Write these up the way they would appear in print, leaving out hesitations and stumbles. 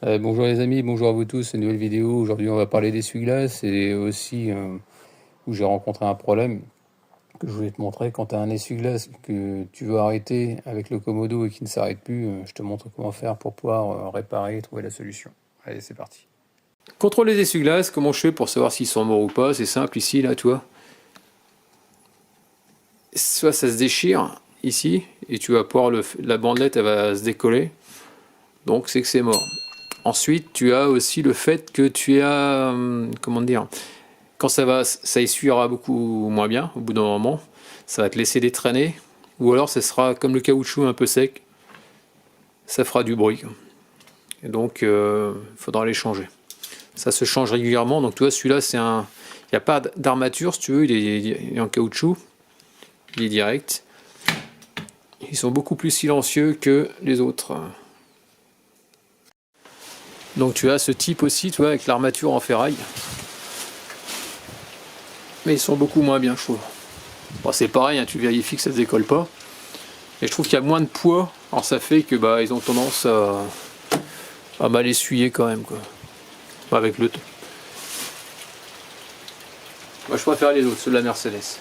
Bonjour les amis, bonjour à vous tous, une nouvelle vidéo. Aujourd'hui on va parler d'essuie-glace et aussi où j'ai rencontré un problème que je voulais te montrer. Quand tu as un essuie-glace que tu veux arrêter avec le Komodo et qui ne s'arrête plus, je te montre comment faire pour pouvoir réparer et trouver la solution. Allez, c'est parti. Contrôle les essuie-glaces, comment je fais pour savoir s'ils sont morts ou pas? C'est simple ici, là, tu vois. Soit ça se déchire ici et tu vas pouvoir la bandelette elle va se décoller, donc c'est que c'est mort. Ensuite, tu as aussi le fait que tu as, comment dire, quand ça essuiera beaucoup moins bien, au bout d'un moment, ça va te laisser des traînées, ou alors ça sera comme le caoutchouc un peu sec, ça fera du bruit. Et donc, il faudra les changer. Ça se change régulièrement, donc tu vois, celui-là, il n'y a pas d'armature, si tu veux, il est en caoutchouc, il est direct. Ils sont beaucoup plus silencieux que les autres. Donc tu as ce type aussi, tu vois, avec l'armature en ferraille. Mais ils sont beaucoup moins bien, je trouve. Bon, c'est pareil, hein, tu vérifies que ça ne se décolle pas. Et je trouve qu'il y a moins de poids. Alors ça fait que ils ont tendance à mal essuyer quand même, quoi. Avec le temps. Moi je préfère les autres, ceux de la Mercedes,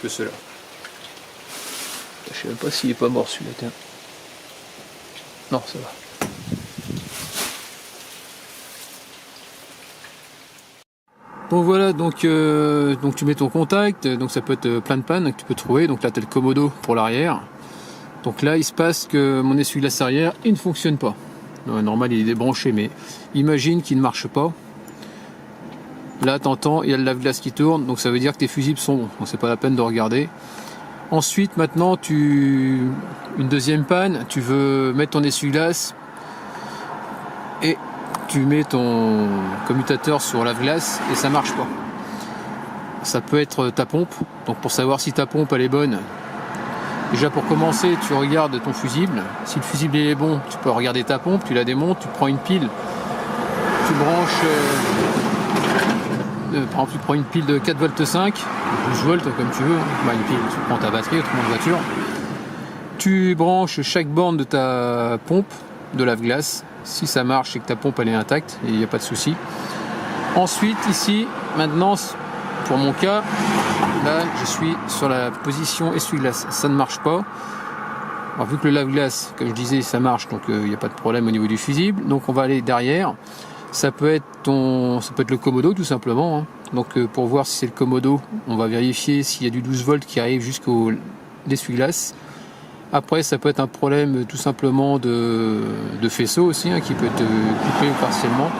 que ceux-là. Je sais même pas s'il est pas mort celui-là, tiens. Non, ça va. Bon voilà, donc tu mets ton contact, donc ça peut être plein de pannes que tu peux trouver. Donc là tu as le Komodo pour l'arrière. Donc là il se passe que mon essuie-glace arrière il ne fonctionne pas. Normal il est débranché, mais imagine qu'il ne marche pas. Là t'entends, il y a le lave-glace qui tourne, donc ça veut dire que tes fusibles sont bons, donc c'est pas la peine de regarder. Ensuite maintenant une deuxième panne, tu veux mettre ton essuie-glace et tu mets ton commutateur sur lave-glace et ça marche pas. Ça peut être ta pompe, donc pour savoir si ta pompe elle est bonne, déjà pour commencer tu regardes ton fusible. Si le fusible est bon, tu peux regarder ta pompe, tu la démontes, tu prends une pile, tu branches par exemple tu prends une pile de 4,5 V, 12 volts comme tu veux, une pile, tu prends ta batterie autrement de voiture, tu branches chaque borne de ta pompe de lave-glace. Si ça marche et que ta pompe elle est intacte, il n'y a pas de souci. Ensuite ici, maintenant pour mon cas, là je suis sur la position essuie-glace, ça ne marche pas. Alors, vu que le lave-glace, comme je disais, ça marche, donc il n'y a pas de problème au niveau du fusible. Donc on va aller derrière. Ça peut être le Komodo tout simplement, hein. Donc pour voir si c'est le Komodo, on va vérifier s'il y a du 12 volts qui arrive jusqu'au l'essuie-glace. Après, ça peut être un problème tout simplement de faisceau aussi, hein, qui peut être coupé partiellement.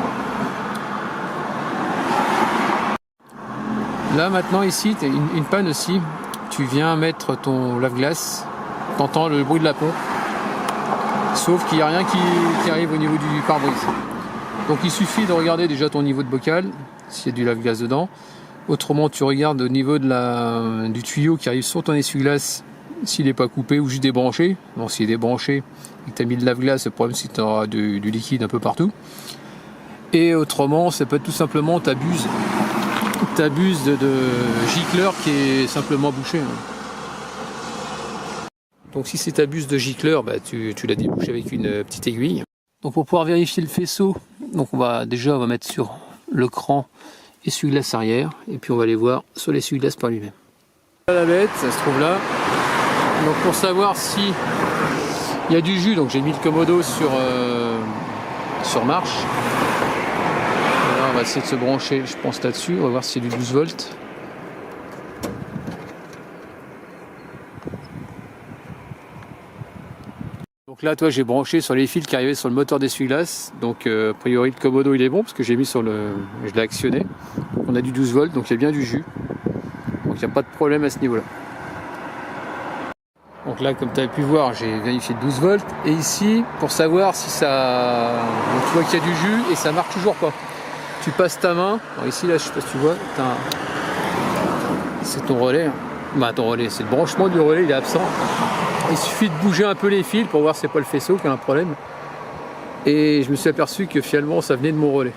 Là maintenant ici, tu as une panne aussi. Tu viens mettre ton lave-glace, tu entends le bruit de la pompe, sauf qu'il n'y a rien qui arrive au niveau du pare-brise. Donc il suffit de regarder déjà ton niveau de bocal, s'il y a du lave-glace dedans. Autrement, tu regardes au niveau du tuyau qui arrive sur ton essuie-glace, s'il n'est pas coupé ou juste débranché. Bon, s'il est débranché et que tu as mis de lave-glace, le problème c'est que tu auras du liquide un peu partout. Et autrement, ça peut être tout simplement t'abuses de gicleur qui est simplement bouché. Donc si c'est ta buse de gicleur, tu l'as débouché avec une petite aiguille. Donc pour pouvoir vérifier le faisceau, donc on va mettre sur le cran essuie-glace arrière et puis on va aller voir sur l'essuie-glace par lui-même. La bête, ça se trouve là. Donc pour savoir si il y a du jus, donc j'ai mis le Komodo sur marche. Là, on va essayer de se brancher, je pense là-dessus, on va voir s'il y a du 12 volts. Donc là, toi, j'ai branché sur les fils qui arrivaient sur le moteur d'essuie-glace. Donc a priori le Komodo il est bon parce que j'ai mis je l'ai actionné. On a du 12 volts, donc il y a bien du jus. Donc il n'y a pas de problème à ce niveau-là. Donc là, comme tu as pu voir, j'ai vérifié 12 volts. Et ici, pour savoir si ça... Donc tu vois qu'il y a du jus et ça marche toujours pas. Tu passes ta main. Alors ici, là, je sais pas si tu vois, c'est ton relais. Ton relais, c'est le branchement du relais, il est absent. Il suffit de bouger un peu les fils pour voir si c'est pas le faisceau qui a un problème. Et je me suis aperçu que finalement, ça venait de mon relais.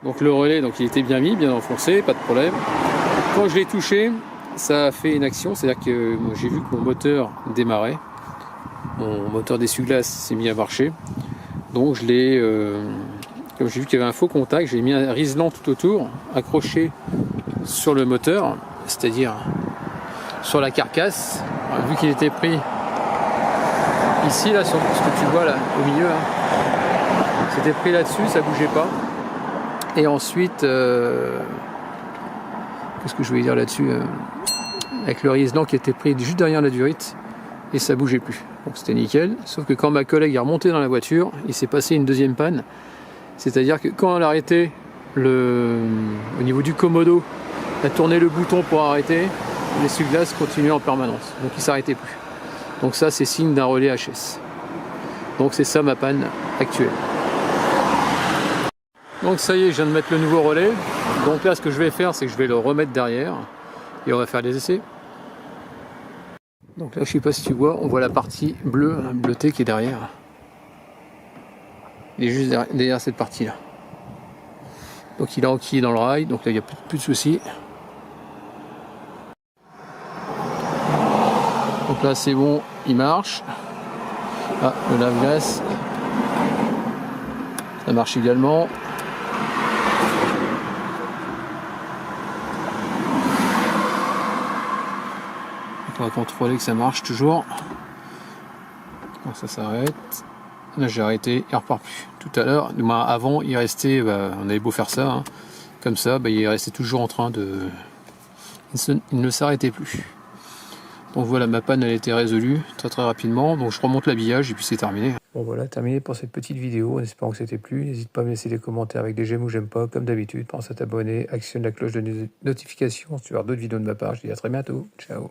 Donc le relais, il était bien mis, bien enfoncé, pas de problème. Quand je l'ai touché, ça a fait une action, c'est-à-dire que j'ai vu que mon moteur démarrait, mon moteur d'essuie-glace s'est mis à marcher. Donc je l'ai, comme j'ai vu qu'il y avait un faux contact, j'ai mis un riselant tout autour, accroché sur le moteur, c'est-à-dire sur la carcasse. Alors, vu qu'il était pris ici, là, sur ce que tu vois là, au milieu, là, c'était pris là-dessus, ça bougeait pas. Et ensuite, qu'est-ce que je voulais dire là-dessus, avec le riselant qui était pris juste derrière la durite, et ça bougeait plus. Donc c'était nickel, sauf que quand ma collègue est remontée dans la voiture, il s'est passé une deuxième panne. C'est-à-dire que quand elle a arrêté au niveau du commodo, elle a tourné le bouton pour arrêter, l'essuie-glace continuait en permanence. Donc il ne s'arrêtait plus. Donc ça c'est signe d'un relais HS. Donc c'est ça ma panne actuelle. Donc ça y est, je viens de mettre le nouveau relais. Donc là ce que je vais faire, c'est que je vais le remettre derrière et on va faire des essais. Donc là, je sais pas si tu vois, on voit la partie bleue, bleutée qui est derrière. Il est juste derrière cette partie-là. Donc il est enquillé dans le rail, donc là il n'y a plus de soucis. Donc là c'est bon, il marche. Ah, le lave-glace. Ça marche également. On va contrôler que ça marche toujours. Quand ça s'arrête. Là j'ai arrêté, il repart plus. Tout à l'heure, avant il restait, on avait beau faire ça, hein, comme ça, il restait toujours en train de... Il ne s'arrêtait plus. Donc voilà, ma panne elle a été résolue très rapidement. Donc je remonte l'habillage et puis c'est terminé. Bon voilà, terminé pour cette petite vidéo. En espérant que c'était plu. N'hésite pas à me laisser des commentaires avec des j'aime ou j'aime pas. Comme d'habitude, pense à t'abonner, actionne la cloche de notification si tu veux voir d'autres vidéos de ma part. Je te dis à très bientôt. Ciao.